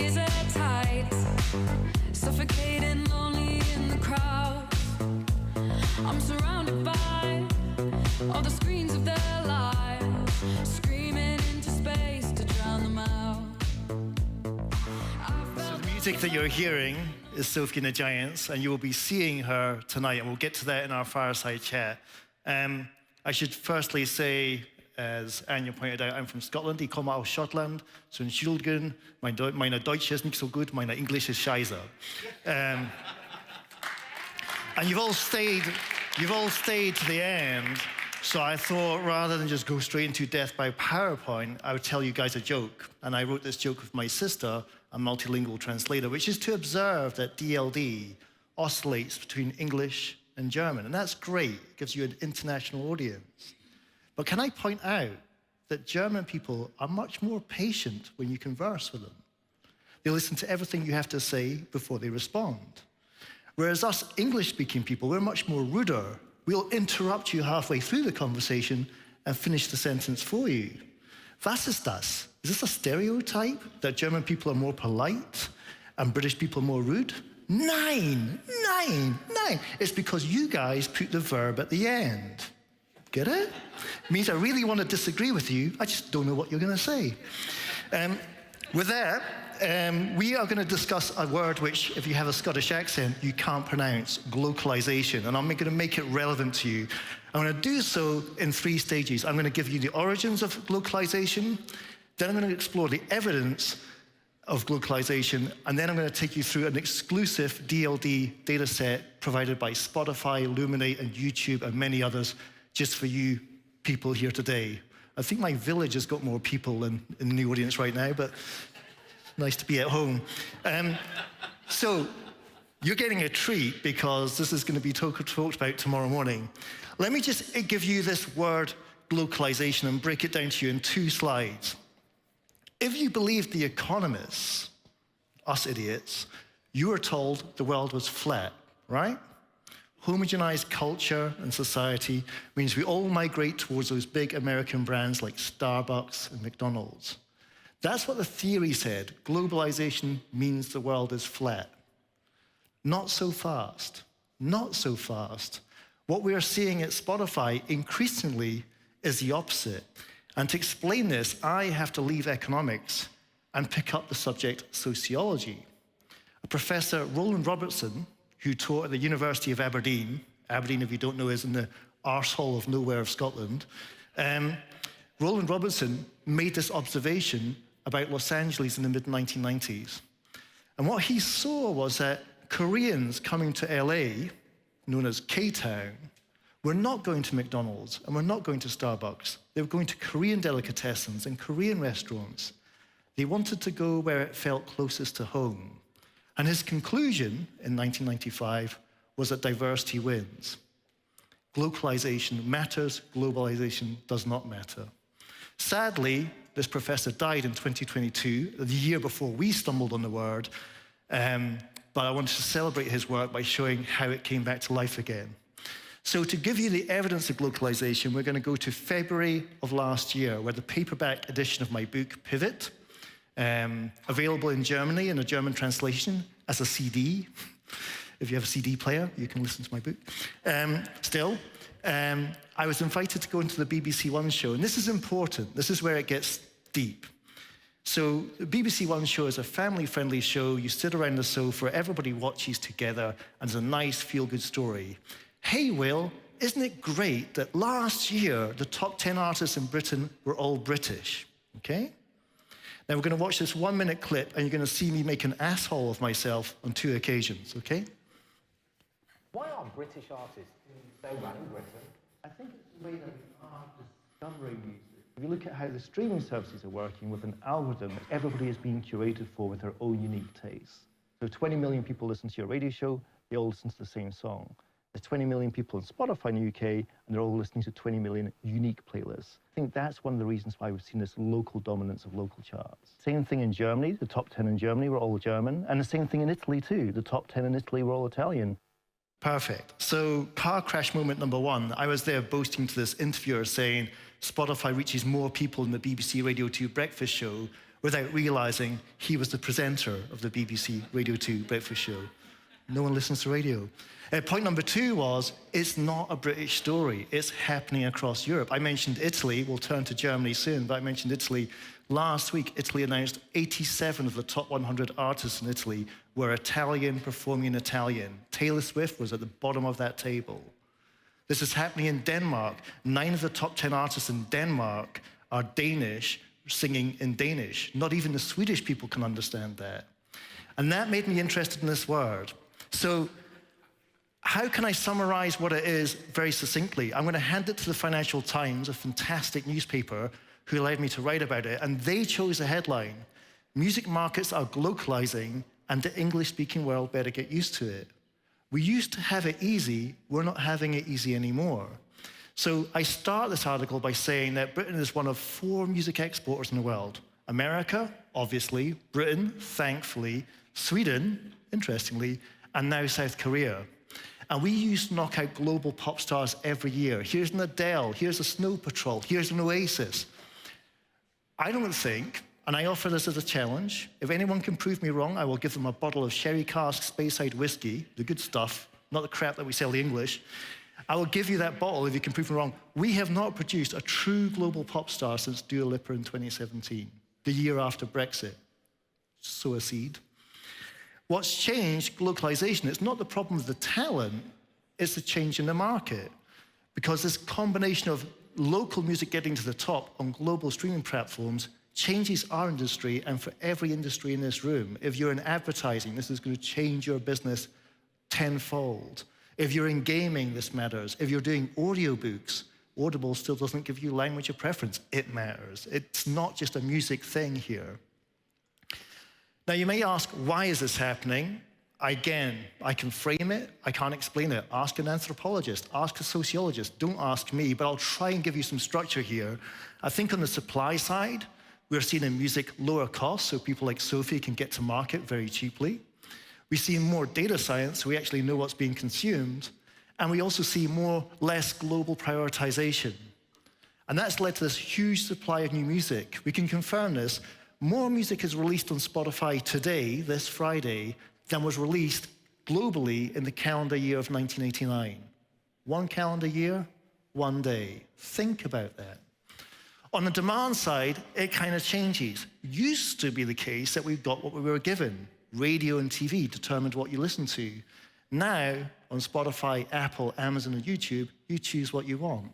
squeeze it tight, suffocating, lonely in the crowd. I'm surrounded by all the screens of their lives, screaming into space to drown them out. So the music that you're hearing is Sophie the Giants, and you will be seeing her tonight, and we'll get to that in our fireside chat. I should firstly say, as Anja pointed out, I'm from Scotland. Ich komme aus Schottland. So entschuldigen, meine Deutsch ist nicht so gut, meine English is scheiße. And you've all stayed to the end. So I thought, rather than just go straight into death by PowerPoint, I would tell you guys a joke. And I wrote this joke with my sister, a multilingual translator, which is to observe that DLD oscillates between English and German. And that's great. It gives you an international audience. But can I point out that German people are much more patient when you converse with them? They listen to everything you have to say before they respond. Whereas us English-speaking people, we're much more ruder. We'll interrupt you halfway through the conversation and finish the sentence for you. Was ist das? Is this a stereotype, that German people are more polite and British people more rude? Nein. It's because you guys put the verb at the end. Get it? It means I really want to disagree with you, I just don't know what you're going to say. With that, we are going to discuss a word which, if you have a Scottish accent, you can't pronounce, glocalisation. And I'm going to make it relevant to you. I'm going to do so in 3 stages. I'm going to give you the origins of glocalisation, then I'm going to explore the evidence of glocalisation, and then I'm going to take you through an exclusive DLD data set provided by Spotify, Illuminate, and YouTube, and many others, just for you people here today. I think my village has got more people than in the audience right now, but nice to be at home. So you're getting a treat because this is going to be talked about tomorrow morning. Let me just give you this word glocalisation and break it down to you in 2 slides. If you believed the Economists, us idiots, you were told the world was flat, right? Homogenized culture and society means we all migrate towards those big American brands like Starbucks and McDonald's. That's what the theory said. Globalization means the world is flat. Not so fast. Not so fast. What we are seeing at Spotify increasingly is the opposite. And to explain this, I have to leave economics and pick up the subject sociology. Professor Roland Robertson, who taught at the University of Aberdeen, Aberdeen, if you don't know, is in the arsehole of nowhere of Scotland, Roland Robertson made this observation about Los Angeles in the mid-1990s. And what he saw was that Koreans coming to LA, known as K-Town, were not going to McDonald's and were not going to Starbucks. They were going to Korean delicatessens and Korean restaurants. They wanted to go where it felt closest to home. And his conclusion in 1995 was that diversity wins. Glocalization matters, globalization does not matter. Sadly, this professor died in 2022, the year before we stumbled on the word, but I wanted to celebrate his work by showing how it came back to life again. So to give you the evidence of glocalization, we're going to go to February of last year, where the paperback edition of my book, Pivot, available in Germany in a German translation as a CD. If you have a CD player, you can listen to my book. I was invited to go into the BBC One show, and this is important. This is where it gets deep. So the BBC One show is a family-friendly show. You sit around the sofa, everybody watches together, and it's a nice feel-good story. Hey, Will, isn't it great that last year the top 10 artists in Britain were all British? Okay? Now we're going to watch this 1-minute clip, and you're going to see me make an asshole of myself on 2 occasions, okay? Why are British artists so bad in Britain? I think it's the way that we are discovering music. If you look at how the streaming services are working with an algorithm that everybody is being curated for with their own unique tastes. So 20 million people listen to your radio show, they all listen to the same song. There's 20 million people on Spotify in the UK, and they're all listening to 20 million unique playlists. I think that's one of the reasons why we've seen this local dominance of local charts. Same thing in Germany, the top 10 in Germany were all German, and the same thing in Italy too. The top 10 in Italy were all Italian. Perfect. So car crash moment number 1, I was there boasting to this interviewer saying Spotify reaches more people than the BBC Radio 2 breakfast show, without realizing he was the presenter of the BBC Radio 2 breakfast show. No one listens to radio. Point number 2 was, it's not a British story. It's happening across Europe. I mentioned Italy. We'll turn to Germany soon, but I mentioned Italy. Last week, Italy announced 87 of the top 100 artists in Italy were Italian, performing in Italian. Taylor Swift was at the bottom of that table. This is happening in Denmark. 9 of the top 10 artists in Denmark are Danish, singing in Danish. Not even the Swedish people can understand that. And that made me interested in this word. So how can I summarize what it is very succinctly? I'm going to hand it to the Financial Times, a fantastic newspaper, who allowed me to write about it. And they chose the headline, "Music markets are glocalizing and the English-speaking world better get used to it." We used to have it easy. We're not having it easy anymore. So I start this article by saying that Britain is one of 4 music exporters in the world. America, obviously, Britain, thankfully, Sweden, interestingly, and now South Korea. And we used to knock out global pop stars every year. Here's an Adele, here's a Snow Patrol, here's an Oasis. I don't think, and I offer this as a challenge, if anyone can prove me wrong, I will give them a bottle of Sherry Cask Speyside whiskey, the good stuff, not the crap that we sell the English. I will give you that bottle if you can prove me wrong. We have not produced a true global pop star since Dua Lipa in 2017, the year after Brexit. Sow a seed. What's changed, glocalization, it's not the problem of the talent, it's the change in the market. Because this combination of local music getting to the top on global streaming platforms changes our industry, and for every industry in this room. If you're in advertising, this is going to change your business tenfold. If you're in gaming, this matters. If you're doing audiobooks, Audible still doesn't give you language of preference. It matters. It's not just a music thing here. Now, you may ask, why is this happening? Again, I can frame it. I can't explain it. Ask an anthropologist. Ask a sociologist. Don't ask me, but I'll try and give you some structure here. I think on the supply side, we're seeing in music lower costs, so people like Sophie can get to market very cheaply. We see more data science, so we actually know what's being consumed. And we also see less global prioritization. And that's led to this huge supply of new music. We can confirm this. More music is released on Spotify today, this Friday, than was released globally in the calendar year of 1989. 1 calendar year, 1 day. Think about that. On the demand side, it kind of changes. Used to be the case that we got what we were given. Radio and TV determined what you listen to. Now, on Spotify, Apple, Amazon, and YouTube, you choose what you want.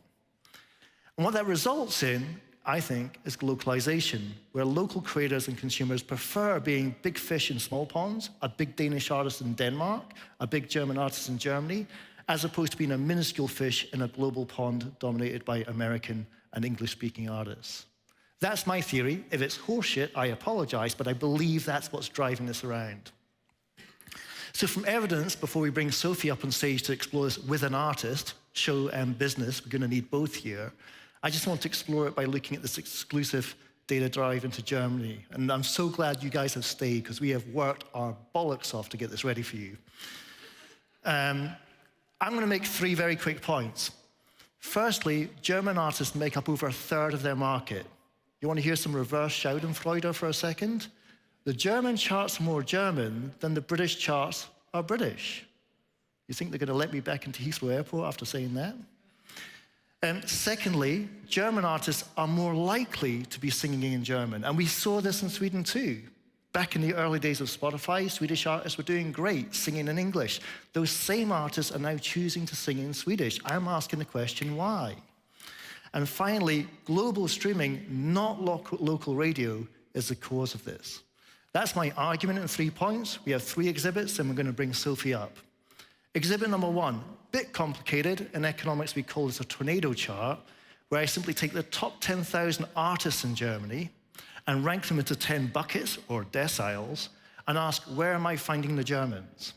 And what that results in, I think, is glocalization, where local creators and consumers prefer being big fish in small ponds, a big Danish artist in Denmark, a big German artist in Germany, as opposed to being a minuscule fish in a global pond dominated by American and English-speaking artists. That's my theory. If it's horseshit, I apologize, but I believe that's what's driving this around. So from evidence, before we bring Sophie up on stage to explore this with an artist, show and business, we're going to need both here, I just want to explore it by looking at this exclusive data drive into Germany. And I'm so glad you guys have stayed, because we have worked our bollocks off to get this ready for you. I'm going to make 3 very quick points. Firstly, German artists make up over 1/3 of their market. You want to hear some reverse Schadenfreude for a second? The German charts are more German than the British charts are British. You think they're going to let me back into Heathrow Airport after saying that? Secondly, German artists are more likely to be singing in German. And we saw this in Sweden too. Back in the early days of Spotify, Swedish artists were doing great singing in English. Those same artists are now choosing to sing in Swedish. I'm asking the question, why? And finally, global streaming, not local radio, is the cause of this. That's my argument in 3 points. We have 3 exhibits, and we're going to bring Sophie up. Exhibit number 1, bit complicated. In economics, we call this a tornado chart, where I simply take the top 10,000 artists in Germany and rank them into 10 buckets, or deciles, and ask, where am I finding the Germans?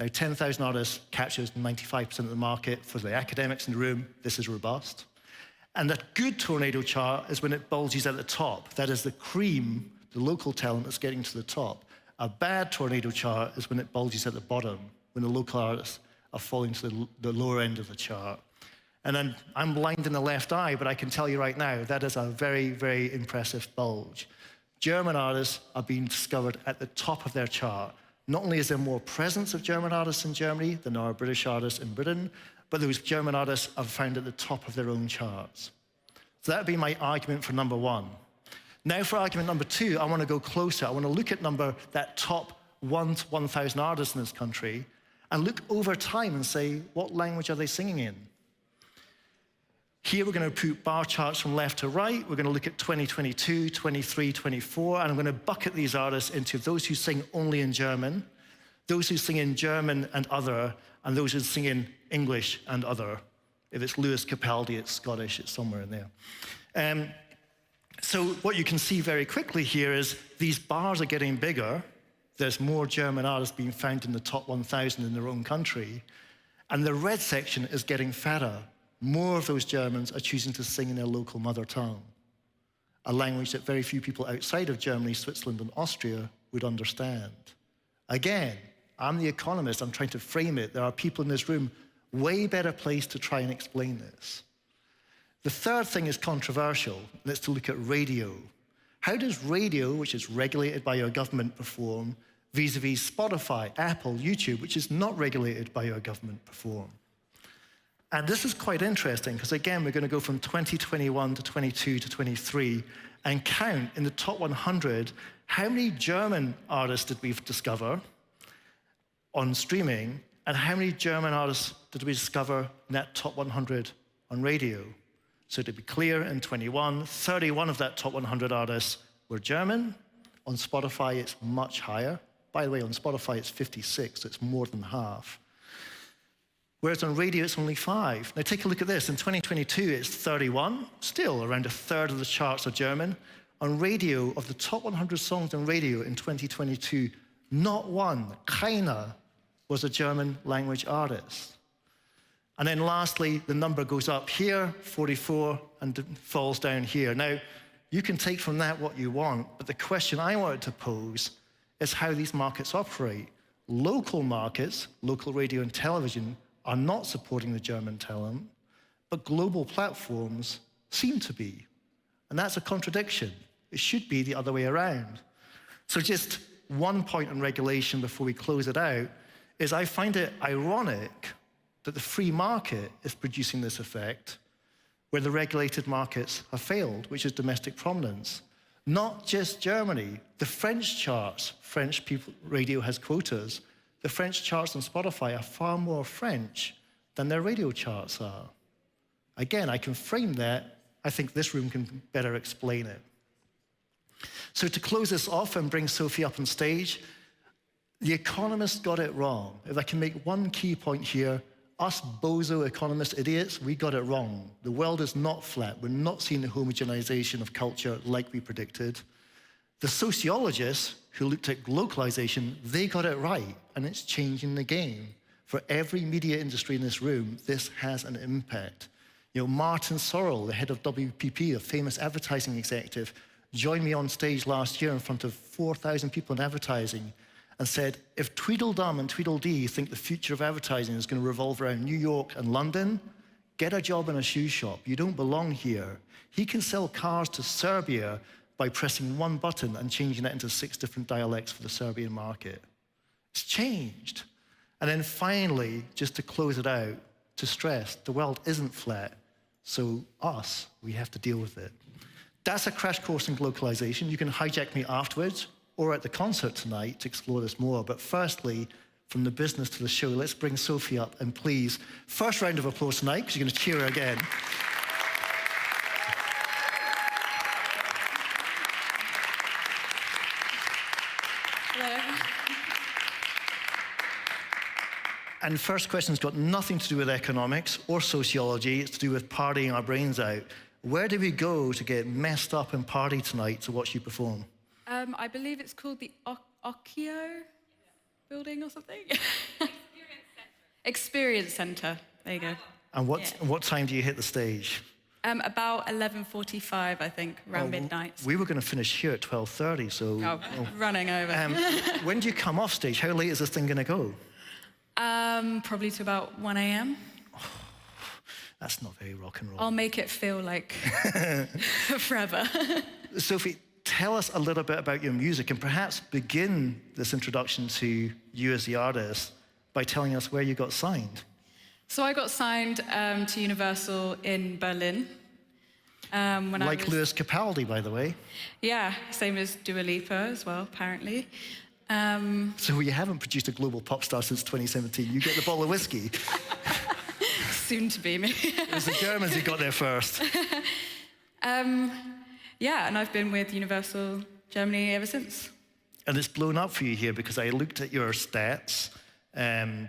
Now, 10,000 artists captures 95% of the market. For the academics in the room, this is robust. And a good tornado chart is when it bulges at the top. That is the cream, the local talent that's getting to the top. A bad tornado chart is when it bulges at the bottom, when the local artists are falling to the lower end of the chart. And then I'm blind in the left eye, but I can tell you right now, that is a very, very impressive bulge. German artists are being discovered at the top of their chart. Not only is there more presence of German artists in Germany than there are British artists in Britain, but those German artists are found at the top of their own charts. So that would be my argument for number one. Now for argument number two, I want to go closer. I want to look at that top 1 to 1,000 artists in this country and look over time and say, what language are they singing in? Here we're going to put bar charts from left to right. We're going to look at 2022, 23, 24, and I'm going to bucket these artists into those who sing only in German, those who sing in German and other, and those who sing in English and other. If it's Lewis Capaldi, it's Scottish, it's somewhere in there. So what you can see very quickly here is these bars are getting bigger. There's more German artists being found in the top 1,000 in their own country, and the red section is getting fatter. More of those Germans are choosing to sing in their local mother tongue, a language that very few people outside of Germany, Switzerland, and Austria would understand. Again, I'm the economist, I'm trying to frame it. There are people in this room way better placed to try and explain this. The third thing is controversial, and it's to look at radio. How does radio, which is regulated by your government, perform vis-a-vis Spotify, Apple, YouTube, which is not regulated by your government, perform? And this is quite interesting, because again, we're going to go from 2021 to 22 to 23 and count in the top 100, how many German artists did we discover on streaming, and how many German artists did we discover in that top 100 on radio? So to be clear, in 21, 31 of that top 100 artists were German. On Spotify, it's much higher. By the way, on Spotify, it's 56, so it's more than half. Whereas on radio, it's only 5. Now take a look at this. In 2022, it's 31. Still, around a third of the charts are German. On radio, of the top 100 songs on radio in 2022, not one, keiner, was a German language artist. And then lastly, the number goes up here, 44, and falls down here. Now, you can take from that what you want, but the question I wanted to pose is how these markets operate. Local markets, local radio and television, are not supporting the German talent, but global platforms seem to be. And that's a contradiction. It should be the other way around. So just one point on regulation before we close it out is I find it ironic that the free market is producing this effect where the regulated markets have failed, which is domestic prominence. Not just Germany. The French charts, French radio has quotas. The French charts on Spotify are far more French than their radio charts are. Again, I can frame that. I think this room can better explain it. So to close this off and bring Sophie up on stage, the Economist got it wrong. If I can make one key point here, us bozo economist idiots, we got it wrong. The world is not flat. We're not seeing the homogenization of culture like we predicted. The sociologists who looked at glocalization, they got it right, and it's changing the game. For every media industry in this room, this has an impact. You know, Martin Sorrell, the head of WPP, a famous advertising executive, joined me on stage last year in front of 4,000 people in advertising and said, if Tweedledum and Tweedledee think the future of advertising is going to revolve around New York and London, get a job in a shoe shop. You don't belong here. He can sell cars to Serbia by pressing one button and changing it into 6 different dialects for the Serbian market. It's changed. And then finally, just to close it out, to stress, the world isn't flat, so we have to deal with it. That's a crash course in glocalization. You can hijack me afterwards or at the concert tonight to explore this more. But firstly, from the business to the show, let's bring Sophie up, and please, first round of applause tonight, because you're going to cheer her again. And first question's got nothing to do with economics or sociology. It's to do with partying our brains out. Where do we go to get messed up and party tonight to watch you perform? I believe it's called the Occhio building or something. Experience Centre. There you go. And what time do you hit the stage? About 11:45, I think, around midnight. We were going to finish here at 12:30, so... Running over. When do you come off stage? How late is this thing going to go? Probably to about 1 a.m. Oh, that's not very rock and roll. I'll make it feel like forever. Sophie, tell us a little bit about your music and perhaps begin this introduction to you as the artist by telling us where you got signed. So I got signed to Universal in Berlin. When I was... Louis Capaldi, by the way. Yeah, same as Dua Lipa as well, apparently. So you haven't produced a global pop star since 2017. You get the bottle of whiskey. Soon to be me. It was the Germans who got there first. Yeah, and I've been with Universal Germany ever since. And it's blown up for you here because I looked at your stats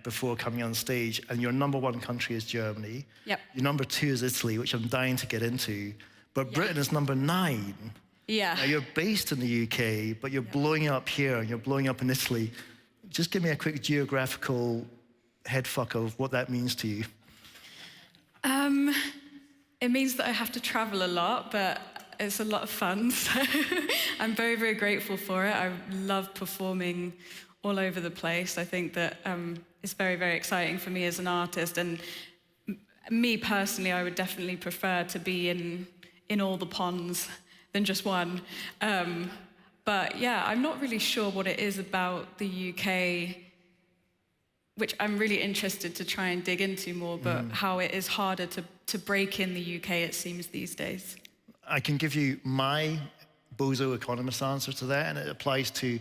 before coming on stage, and your number 1 country is Germany. Yep. Your number 2 is Italy, which I'm dying to get into. But Britain is number 9. Yeah. Now, you're based in the UK, but you're blowing up here and you're blowing up in Italy. Just give me a quick geographical headfuck of what that means to you. It means that I have to travel a lot, but it's a lot of fun. So I'm very, very grateful for it. I love performing all over the place. I think that it's very, very exciting for me as an artist. And me personally, I would definitely prefer to be in all the ponds than just one. But yeah, I'm not really sure what it is about the UK, which I'm really interested to try and dig into more, but how it is harder to break in the UK, it seems, these days. I can give you my bozo economist answer to that, and it applies to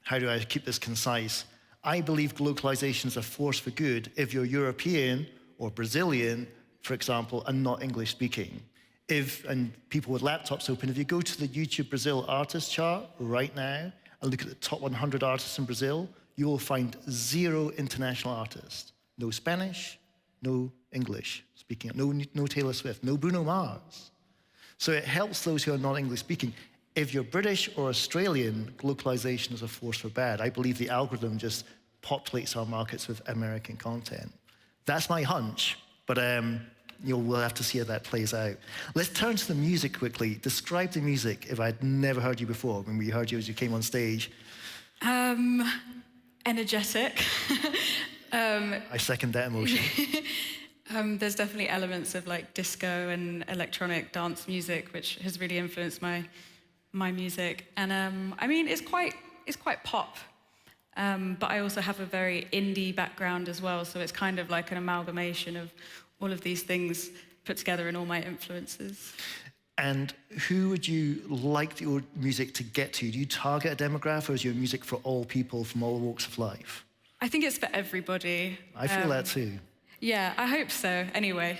how do I keep this concise. I believe glocalization is a force for good if you're European or Brazilian, for example, and not English speaking. And people with laptops open, if you go to the YouTube Brazil artist chart right now and look at the top 100 artists in Brazil, you will find 0 international artists. No Spanish, no English speaking, no Taylor Swift, no Bruno Mars. So it helps those who are not English speaking. If you're British or Australian, glocalization is a force for bad. I believe the algorithm just populates our markets with American content. That's my hunch, but we'll have to see how that plays out. Let's turn to the music quickly. Describe the music if I'd never heard you before, when we heard you as you came on stage. Energetic. I second that emotion. There's definitely elements of like disco and electronic dance music, which has really influenced my music. And I mean, it's quite pop. But I also have a very indie background as well, so it's kind of like an amalgamation of all of these things put together in all my influences. And who would you like your music to get to? Do you target a demographic, or is your music for all people from all walks of life? I think it's for everybody. I feel that too. Yeah, I hope so, anyway.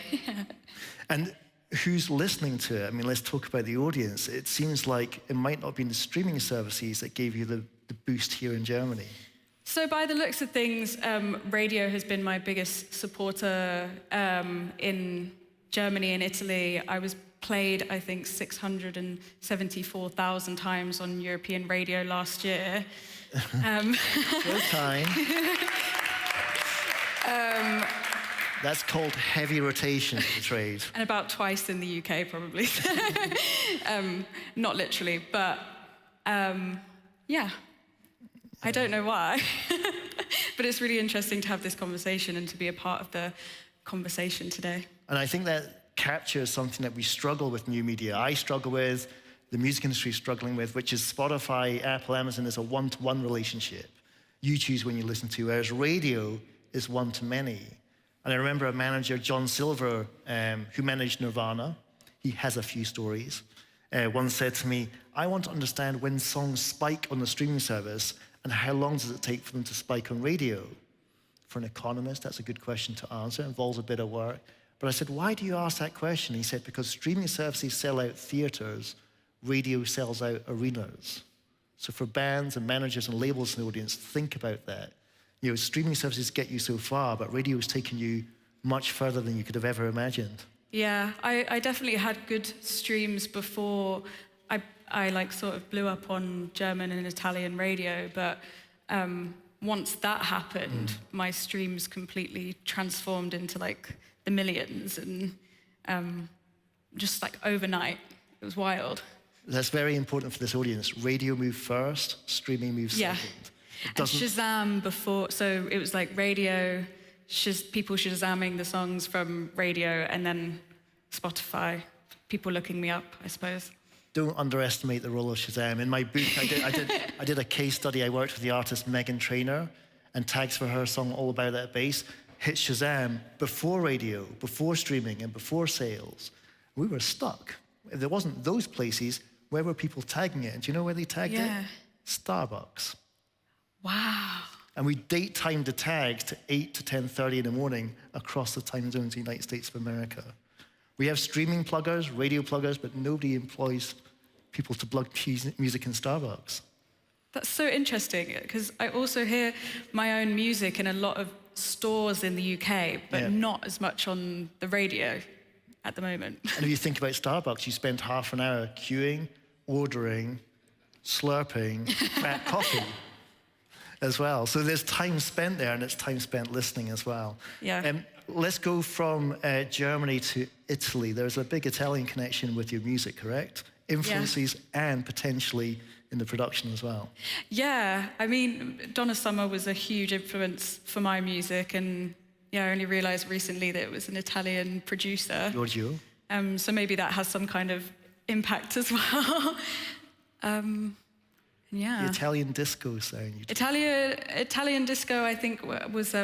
And who's listening to it? I mean, let's talk about the audience. It seems like it might not have been the streaming services that gave you the boost here in Germany. So by the looks of things, radio has been my biggest supporter in Germany and Italy. I was played, I think, 674,000 times on European radio last year. Good time. That's called heavy rotation in the trade. And about twice in the UK, probably. Not literally, but yeah. I don't know why. But it's really interesting to have this conversation and to be a part of the conversation today. And I think that captures something that we struggle with new media. I struggle with, the music industry is struggling with, which is Spotify, Apple, Amazon is a one-to-one relationship. You choose when you listen to, whereas radio is one-to-many. And I remember a manager, John Silver, who managed Nirvana. He has a few stories. Once said to me, I want to understand when songs spike on the streaming service and how long does it take for them to spike on radio? For an economist, that's a good question to answer. It involves a bit of work. But I said, why do you ask that question? He said, because streaming services sell out theaters, radio sells out arenas. So for bands and managers and labels in the audience, think about that. You know, streaming services get you so far, but radio has taken you much further than you could have ever imagined. Yeah, I definitely had good streams before I like sort of blew up on German and Italian radio, but once that happened, my streams completely transformed into like the millions, and just like overnight, it was wild. That's very important for this audience. Radio moved first, streaming moved second. And Shazam before, so it was like radio, people Shazamming the songs from radio, and then Spotify, people looking me up, I suppose. don't underestimate the role of Shazam. In my book, I did a case study. I worked with the artist Megan Trainor, and tags for her song All About That Bass hit Shazam before radio, before streaming, and before sales. We were stuck. If there wasn't those places, where were people tagging it? And do you know where they tagged it? Starbucks. Wow. And we date timed the tags to 8 to 10:30 in the morning across the time zones of the United States of America. We have streaming pluggers, radio pluggers, but nobody employs people to plug music in Starbucks. That's so interesting, because I also hear my own music in a lot of stores in the UK, but not as much on the radio at the moment. And if you think about Starbucks, you spend half an hour queuing, ordering, slurping, crap coffee as well. So there's time spent there, and it's time spent listening as well. Yeah. Let's go from Germany to Italy. There's a big Italian connection with your music, correct? Influences and potentially in the production as well. Yeah, I mean, Donna Summer was a huge influence for my music, and yeah, I only realised recently that it was an Italian producer. Giorgio. So maybe that has some kind of impact as well. Yeah. The Italian disco sound. Italian disco, I think, was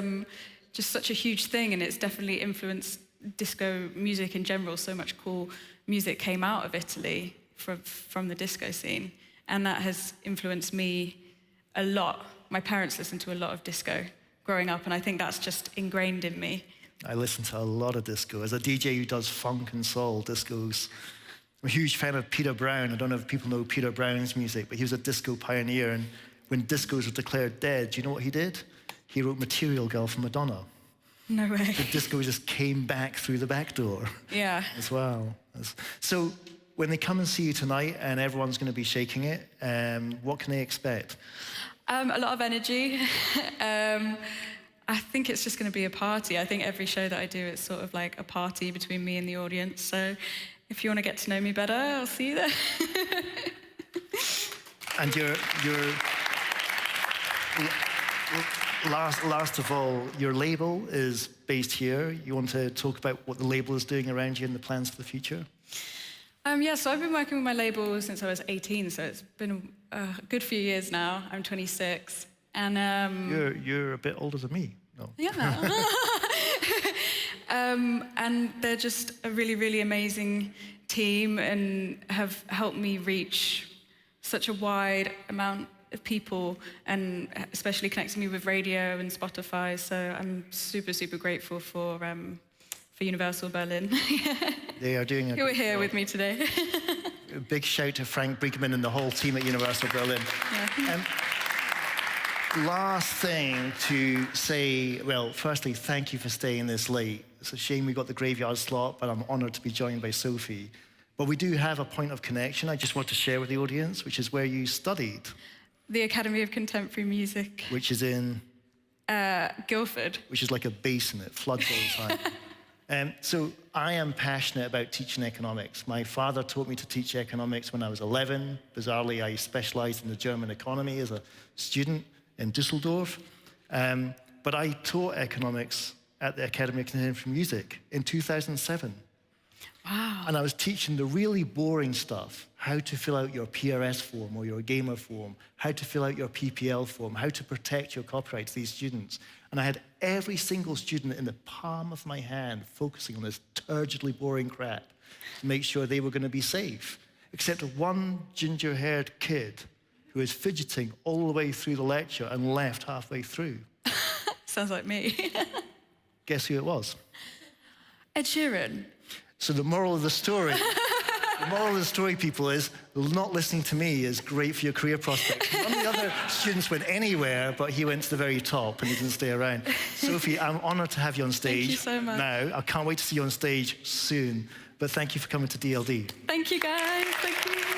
just such a huge thing, and it's definitely influenced disco music in general. So much cool music came out of Italy from the disco scene, and that has influenced me a lot. My parents listened to a lot of disco growing up, and I think that's just ingrained in me. I listen to a lot of disco. As a DJ who does funk and soul discos, I'm a huge fan of Peter Brown. I don't know if people know Peter Brown's music, but he was a disco pioneer, and when discos were declared dead, do you know what he did? He wrote Material Girl for Madonna. No way. The disco just came back through the back door. Yeah. As well. So when they come and see you tonight and everyone's going to be shaking it, what can they expect? A lot of energy. I think it's just going to be a party. I think every show that I do, it's sort of like a party between me and the audience. So if you want to get to know me better, I'll see you there. And last of all, your label is based here. You want to talk about what the label is doing around you and the plans for the future? Yeah, so I've been working with my label since I was 18, so it's been a good few years now. I'm 26, and you're a bit older than me. No. Yeah. And they're just a really, really amazing team, and have helped me reach such a wide amount of people, and especially connecting me with radio and Spotify. So I'm super, super grateful for Universal Berlin. They are doing who are here with me today. A big shout to Frank Brinkman and the whole team at Universal Berlin. Yeah. Last thing to say, well, firstly, thank you for staying this late. It's a shame we got the graveyard slot, but I'm honoured to be joined by Sophie. But we do have a point of connection I just want to share with the audience, which is where you studied. The Academy of Contemporary Music. Which is in? Guildford. Which is like a basin, it floods all the time. So I am passionate about teaching economics. My father taught me to teach economics when I was 11. Bizarrely, I specialized in the German economy as a student in Düsseldorf. But I taught economics at the Academy of Contemporary Music in 2007. Wow. And I was teaching the really boring stuff, how to fill out your PRS form or your gamer form, how to fill out your PPL form, how to protect your copyright to these students. And I had every single student in the palm of my hand focusing on this turgidly boring crap to make sure they were going to be safe, except one ginger-haired kid who was fidgeting all the way through the lecture and left halfway through. Sounds like me. Guess who it was? Ed Sheeran. So the moral of the story, people, is not listening to me is great for your career prospects. None of the other students went anywhere, but he went to the very top and he didn't stay around. Sophie, I'm honoured to have you on stage. Thank you so much. Now, I can't wait to see you on stage soon. But thank you for coming to DLD. Thank you, guys. Thank you.